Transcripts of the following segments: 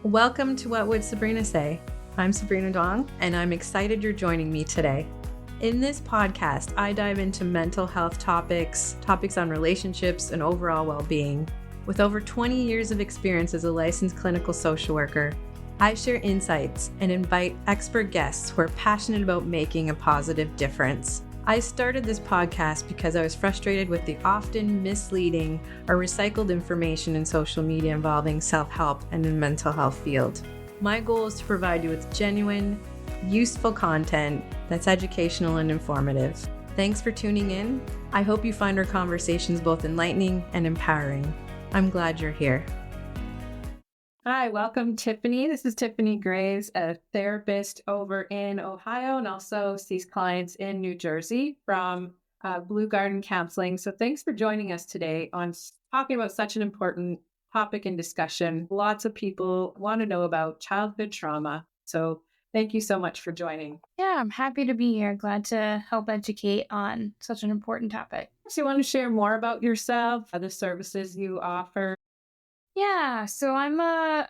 Welcome to What Would Sabrina Say? I'm Sabrina Dong, and I'm excited you're joining me today. In this podcast, I dive into mental health topics on relationships and overall well-being. With over 20 years of experience as a licensed clinical social worker, I share insights and invite expert guests who are passionate about making a positive difference. I started this podcast because I was frustrated with the often misleading or recycled information in social media involving self-help and the mental health field. My goal is to provide you with genuine, useful content that's educational and informative. Thanks for tuning in. I hope you find our conversations both enlightening and empowering. I'm glad you're here. Hi, welcome Tiffany. This is Tiffany Graves, a therapist over in Ohio and also sees clients in New Jersey from Blue Garden Counseling. So thanks for joining us today on talking about such an important topic and discussion. Lots of people want to know about childhood trauma. So thank you so much for joining. Yeah, I'm happy to be here. Glad to help educate on such an important topic. So you want to share more about yourself, the services you offer? Yeah, so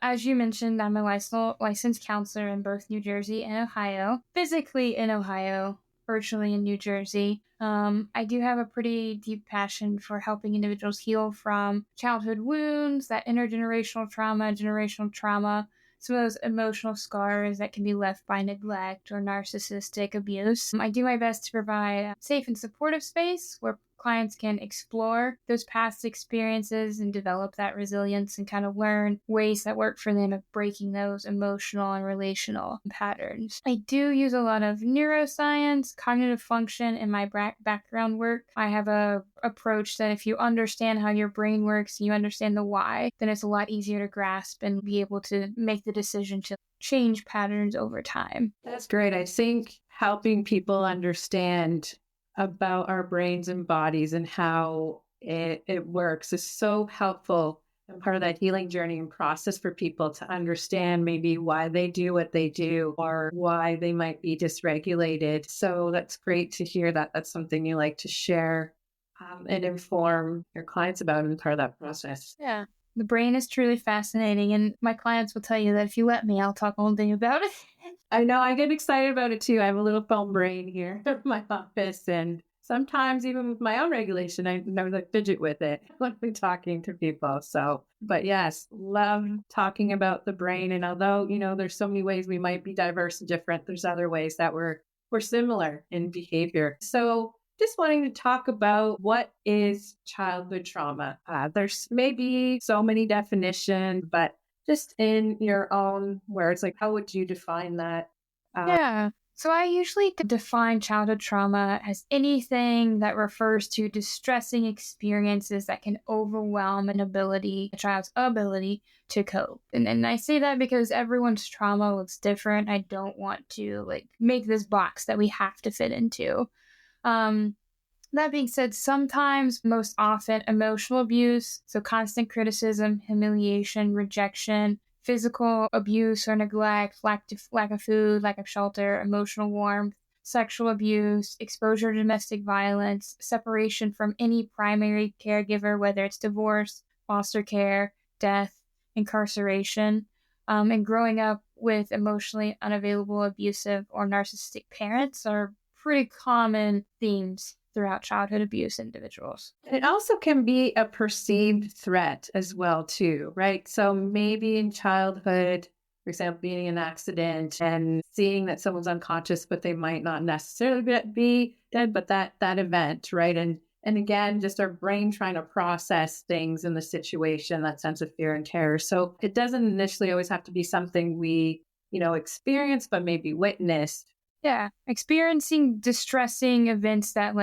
as you mentioned, I'm a licensed counselor in both New Jersey and Ohio. Physically in Ohio, virtually in New Jersey. I do have a pretty deep passion for helping individuals heal from childhood wounds, that intergenerational trauma, generational trauma, some of those emotional scars that can be left by neglect or narcissistic abuse. I do my best to provide a safe and supportive space where clients can explore those past experiences and develop that resilience and kind of learn ways that work for them of breaking those emotional and relational patterns. I do use a lot of neuroscience, cognitive function in my background work. I have a approach that if you understand how your brain works and you understand the why, then it's a lot easier to grasp and be able to make the decision to change patterns over time. That's great. I think helping people understand about our brains and bodies and how it works is so helpful and part of that healing journey and process for people to understand maybe why they do what they do or why they might be dysregulated. So that's great to hear that that's something you like to share and inform your clients about and part of that process. Yeah. The brain is truly fascinating, and my clients will tell you that if you let me, I'll talk all day about it. I know, I get excited about it too. I have a little foam brain here in my office, and sometimes even with my own regulation, I know I fidget with it when I'm talking to people. So, but yes, love talking about the brain. And although, there's so many ways we might be diverse and different, there's other ways that we're similar in behavior. So just wanting to talk about what is childhood trauma. There's maybe so many definitions, but just in your own words, like how would you define that? Yeah. So I usually define childhood trauma as anything that refers to distressing experiences that can overwhelm a child's ability to cope. And I say that because everyone's trauma looks different. I don't want to make this box that we have to fit into. That being said, sometimes, most often, emotional abuse, so constant criticism, humiliation, rejection, physical abuse or neglect, lack of food, lack of shelter, emotional warmth, sexual abuse, exposure to domestic violence, separation from any primary caregiver, whether it's divorce, foster care, death, incarceration, and growing up with emotionally unavailable, abusive, or narcissistic parents are pretty common themes throughout childhood abuse individuals. It also can be a perceived threat as well, too, right? So maybe in childhood, for example, being in an accident and seeing that someone's unconscious, but they might not necessarily be dead, but that event, right? And again, just our brain trying to process things in the situation, that sense of fear and terror. So it doesn't initially always have to be something we, experience, but maybe witnessed. Yeah, experiencing distressing events that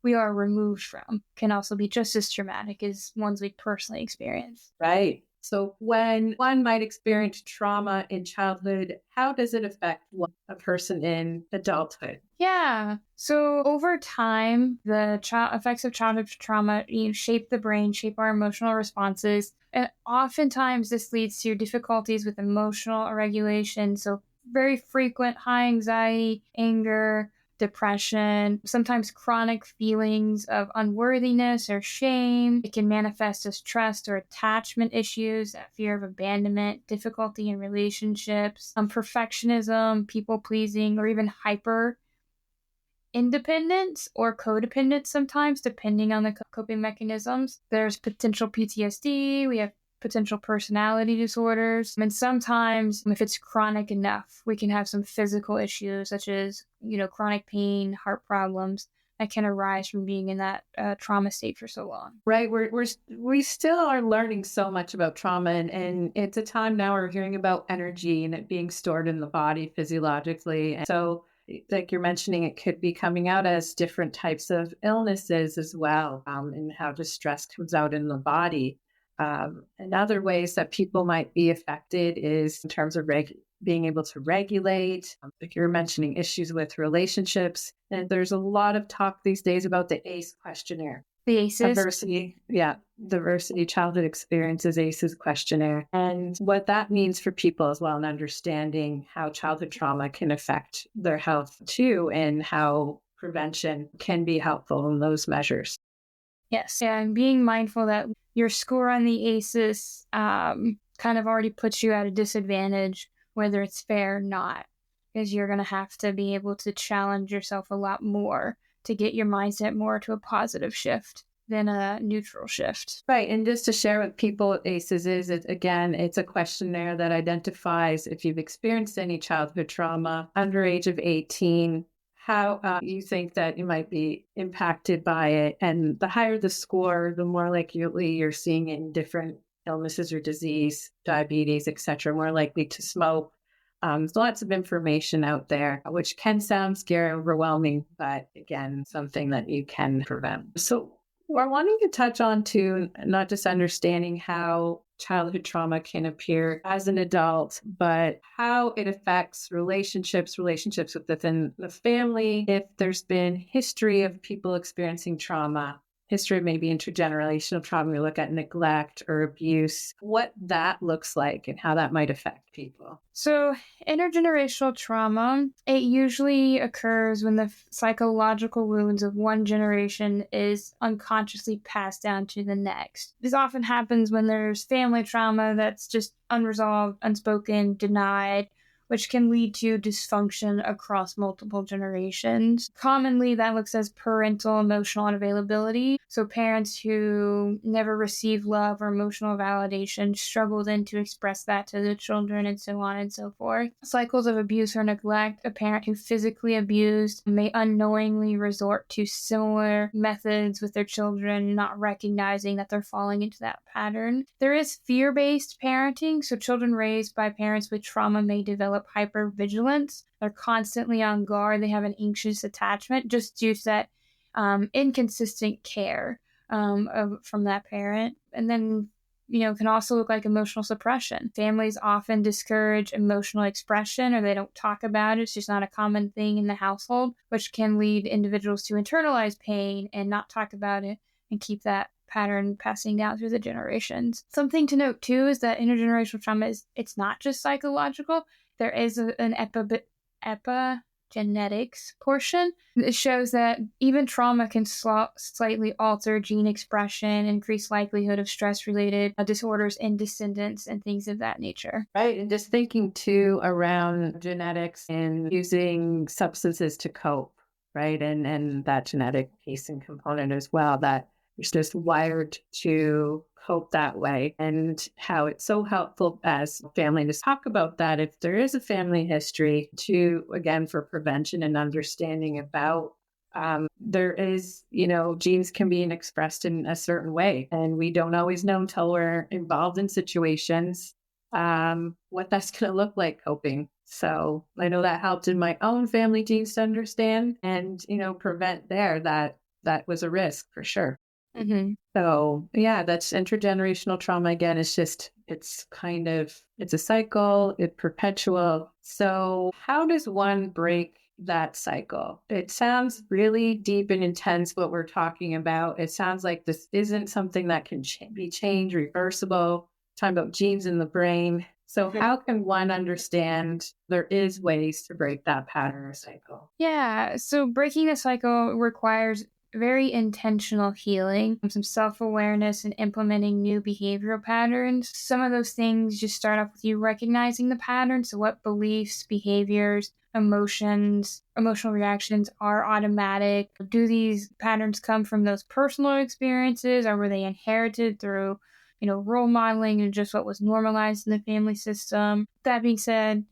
we are removed from can also be just as traumatic as ones we personally experience. Right. So when one might experience trauma in childhood, how does it affect a person in adulthood? Yeah. So over time, the effects of childhood trauma shape the brain, shape our emotional responses. And oftentimes this leads to difficulties with emotional regulation. So very frequent high anxiety, anger, depression, sometimes chronic feelings of unworthiness or shame. It can manifest as trust or attachment issues, that fear of abandonment, difficulty in relationships, perfectionism, people pleasing, or even hyper independence or codependence sometimes, depending on the coping mechanisms. There's potential PTSD, we have potential personality disorders, and sometimes if it's chronic enough, we can have some physical issues such as, chronic pain, heart problems that can arise from being in that trauma state for so long. Right. We still are learning so much about trauma, and it's a time now we're hearing about energy and it being stored in the body physiologically. And so, like you're mentioning, it could be coming out as different types of illnesses as well, and how distress comes out in the body. And other ways that people might be affected is in terms of being able to regulate, like you're mentioning, issues with relationships. And there's a lot of talk these days about the ACE questionnaire. The ACEs? Diversity Childhood Experiences ACEs questionnaire, and what that means for people as well, and understanding how childhood trauma can affect their health too, and how prevention can be helpful in those measures. Yes, yeah, and being mindful that your score on the ACEs kind of already puts you at a disadvantage, whether it's fair or not, because you're going to have to be able to challenge yourself a lot more to get your mindset more to a positive shift than a neutral shift. Right. And just to share with people what ACEs is, it's a questionnaire that identifies if you've experienced any childhood trauma under age of 18, how you think that you might be impacted by it. And the higher the score, the more likely you're seeing it in different illnesses or disease, diabetes, etc., more likely to smoke. There's lots of information out there, which can sound scary, overwhelming, but again, something that you can prevent. So we're wanting to touch on too, not just understanding how childhood trauma can appear as an adult, but how it affects relationships within the family. If there's been history of people experiencing trauma, history of maybe intergenerational trauma, we look at neglect or abuse, what that looks like and how that might affect people. So intergenerational trauma, it usually occurs when the psychological wounds of one generation is unconsciously passed down to the next. This often happens when there's family trauma that's just unresolved, unspoken, denied, which can lead to dysfunction across multiple generations. Commonly, that looks as parental emotional unavailability. So parents who never receive love or emotional validation struggle then to express that to the children, and so on and so forth. Cycles of abuse or neglect. A parent who physically abused may unknowingly resort to similar methods with their children, not recognizing that they're falling into that pattern. There is fear-based parenting. So children raised by parents with trauma may develop hypervigilance. They're constantly on guard. They have an anxious attachment just due to that inconsistent care from that parent. And then, can also look like emotional suppression. Families often discourage emotional expression, or they don't talk about it. It's just not a common thing in the household, which can lead individuals to internalize pain and not talk about it and keep that pattern passing down through the generations. Something to note too is that intergenerational trauma it's not just psychological. There is an epigenetics portion. It shows that even trauma can slightly alter gene expression, increase likelihood of stress-related disorders in descendants, and things of that nature. Right. And just thinking too around genetics and using substances to cope, right? And that genetic piece and component as well, that you're just wired to cope that way, and how it's so helpful as a family to talk about that if there is a family history to, again, for prevention and understanding about there is, genes can be expressed in a certain way, and we don't always know until we're involved in situations what that's going to look like coping. So I know that helped in my own family genes to understand and, prevent that was a risk for sure. Mm-hmm. So yeah, that's intergenerational trauma. Again, it's a cycle, it's perpetual. So how does one break that cycle? It sounds really deep and intense what we're talking about. It sounds like this isn't something that can be changed, reversible. Talking about genes in the brain. So how can one understand there is ways to break that pattern or cycle? Yeah, so breaking the cycle requires very intentional healing, some self awareness, and implementing new behavioral patterns. Some of those things just start off with you recognizing the pattern. So, what beliefs, behaviors, emotions, emotional reactions are automatic? Do these patterns come from those personal experiences, or were they inherited through, role modeling and just what was normalized in the family system? That being said,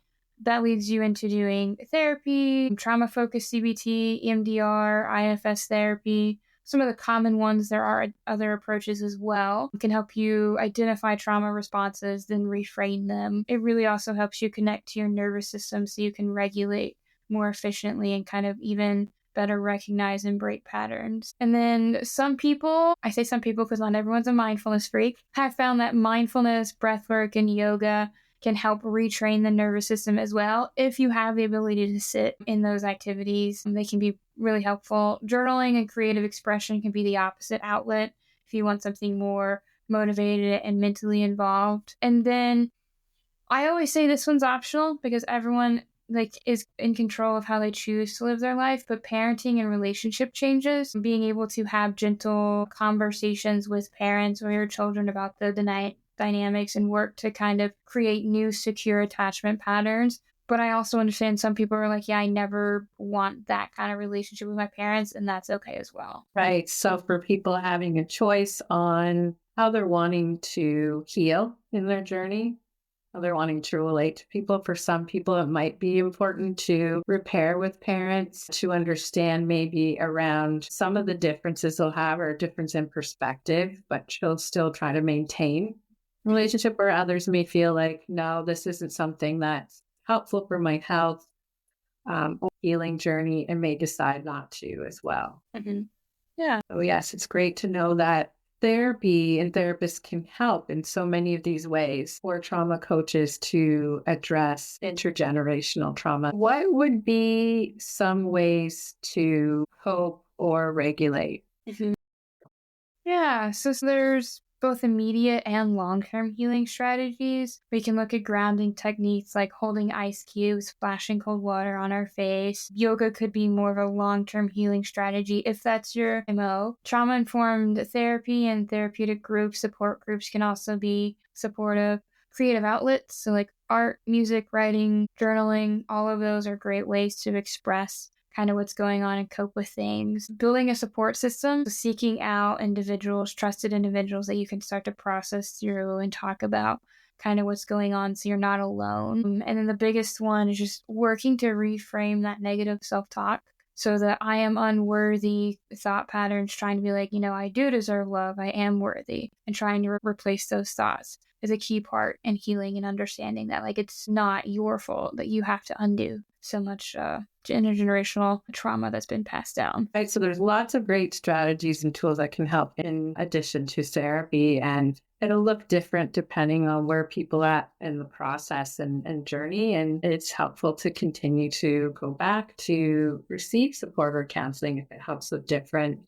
that leads you into doing therapy, trauma focused CBT, EMDR, IFS therapy. Some of the common ones, there are other approaches as well. It can help you identify trauma responses, then reframe them. It really also helps you connect to your nervous system so you can regulate more efficiently and kind of even better recognize and break patterns. And then some people, I say some people because not everyone's a mindfulness freak, have found that mindfulness, breathwork, and yoga can help retrain the nervous system as well. If you have the ability to sit in those activities, they can be really helpful. Journaling and creative expression can be the opposite outlet if you want something more motivated and mentally involved. And then I always say this one's optional because everyone is in control of how they choose to live their life, but parenting and relationship changes, being able to have gentle conversations with parents or your children about the dynamics and work to kind of create new secure attachment patterns. But I also understand some people are like, yeah, I never want that kind of relationship with my parents, and that's okay as well. Right. So for people having a choice on how they're wanting to heal in their journey, how they're wanting to relate to people, for some people, it might be important to repair with parents, to understand maybe around some of the differences they'll have or a difference in perspective, but she'll still try to maintain relationship, where others may feel like, no, this isn't something that's helpful for my health or healing journey, and may decide not to as well. Mm-hmm. Yeah. So yes, it's great to know that therapy and therapists can help in so many of these ways for trauma coaches to address intergenerational trauma. What would be some ways to cope or regulate? Mm-hmm. Yeah, so there's both immediate and long-term healing strategies. We can look at grounding techniques like holding ice cubes, splashing cold water on our face. Yoga could be more of a long-term healing strategy if that's your MO. Trauma-informed therapy and therapeutic groups, support groups can also be supportive. Creative outlets, so like art, music, writing, journaling, all of those are great ways to express kind of what's going on and cope with things. Building a support system, seeking out individuals, trusted individuals that you can start to process through and talk about kind of what's going on so you're not alone. And then the biggest one is just working to reframe that negative self-talk so that I am unworthy thought patterns, trying to be like, I do deserve love, I am worthy, and trying to replace those thoughts is a key part in healing and understanding that it's not your fault that you have to undo so much intergenerational trauma that's been passed down. Right. So there's lots of great strategies and tools that can help in addition to therapy, and it'll look different depending on where people are at in the process and journey. And it's helpful to continue to go back to receive support or counseling if it helps with different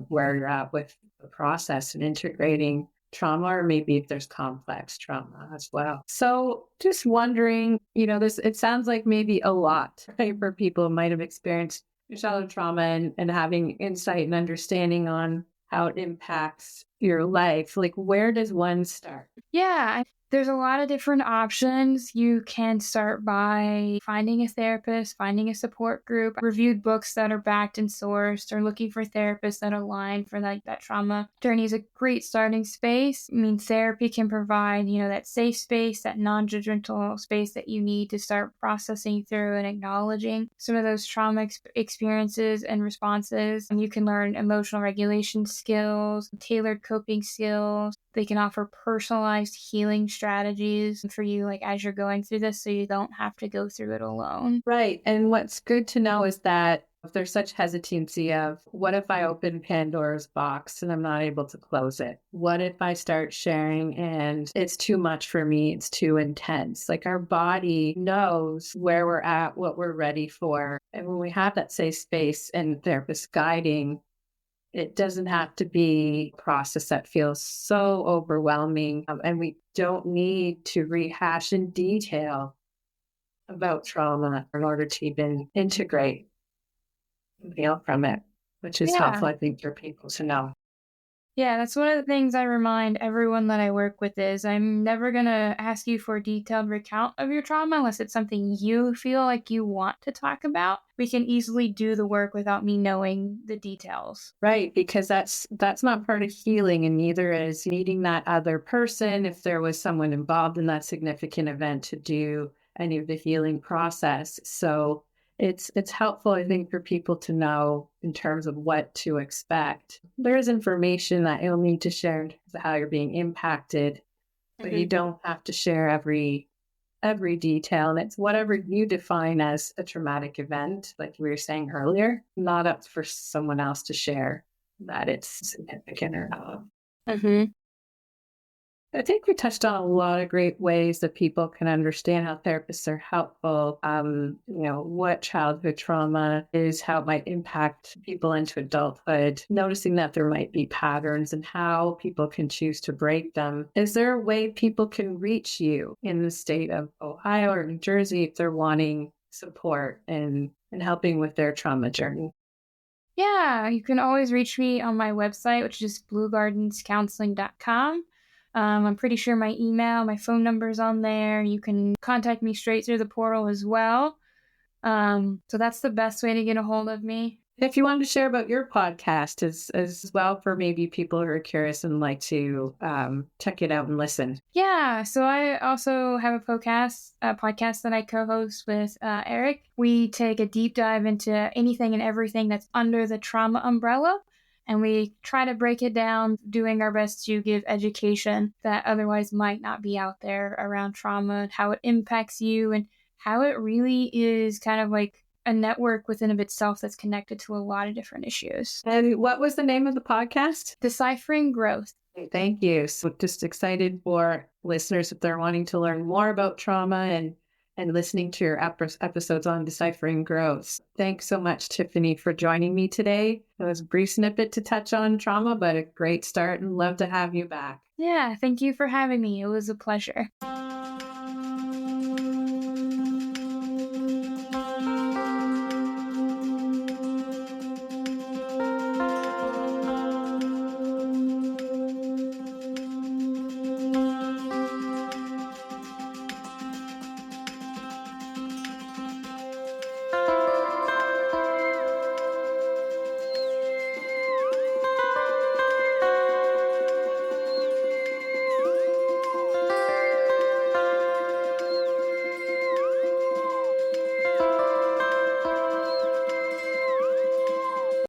where you're at with the process and integrating trauma, or maybe if there's complex trauma as well. So just wondering, it sounds like maybe a lot, right, for people who might have experienced childhood trauma, and having insight and understanding on how it impacts your life. Like, where does one start? Yeah, there's a lot of different options. You can start by finding a therapist, finding a support group, reviewed books that are backed and sourced, or looking for therapists that align for that trauma journey is a great starting space. I mean, therapy can provide, that safe space, that non-judgmental space that you need to start processing through and acknowledging some of those trauma experiences and responses. And you can learn emotional regulation skills, tailored coping skills. They can offer personalized healing strategies for you, as you're going through this, so you don't have to go through it alone. Right. And what's good to know is that if there's such hesitancy of, what if I open Pandora's box and I'm not able to close it? What if I start sharing and it's too much for me? It's too intense. Our body knows where we're at, what we're ready for. And when we have that safe space and therapist guiding, It doesn't have to be a process that feels so overwhelming. And we don't need to rehash in detail about trauma in order to even integrate and heal from it, which is Yeah. helpful, I think, for people to know. Yeah, that's one of the things I remind everyone that I work with is I'm never going to ask you for a detailed recount of your trauma unless it's something you feel like you want to talk about. We can easily do the work without me knowing the details. Right, because that's not part of healing, and neither is meeting that other person if there was someone involved in that significant event to do any of the healing process. So it's helpful, I think, for people to know in terms of what to expect. There's information that you'll need to share in terms of how you're being impacted, but you don't have to share every detail. And it's whatever you define as a traumatic event, like we were saying earlier, not up for someone else to share that it's significant or not. Mm-hmm. I think we touched on a lot of great ways that people can understand how therapists are helpful. What childhood trauma is, how it might impact people into adulthood, noticing that there might be patterns and how people can choose to break them. Is there a way people can reach you in the state of Ohio or New Jersey if they're wanting support and helping with their trauma journey? Yeah, you can always reach me on my website, which is bluegardenscounseling.com. I'm pretty sure my phone number is on there. You can contact me straight through the portal as well. So that's the best way to get a hold of me. If you wanted to share about your podcast as well for maybe people who are curious and like to check it out and listen. Yeah, so I also have a podcast that I co-host with Eric. We take a deep dive into anything and everything that's under the trauma umbrella, and we try to break it down, doing our best to give education that otherwise might not be out there around trauma and how it impacts you and how it really is kind of like a network within of itself that's connected to a lot of different issues. And what was the name of the podcast? Deciphering Growth. Thank you. So just excited for listeners if they're wanting to learn more about trauma and listening to your episodes on Deciphering Growth. Thanks so much, Tiffany, for joining me today. It was a brief snippet to touch on trauma, but a great start, and love to have you back. Yeah, thank you for having me. It was a pleasure.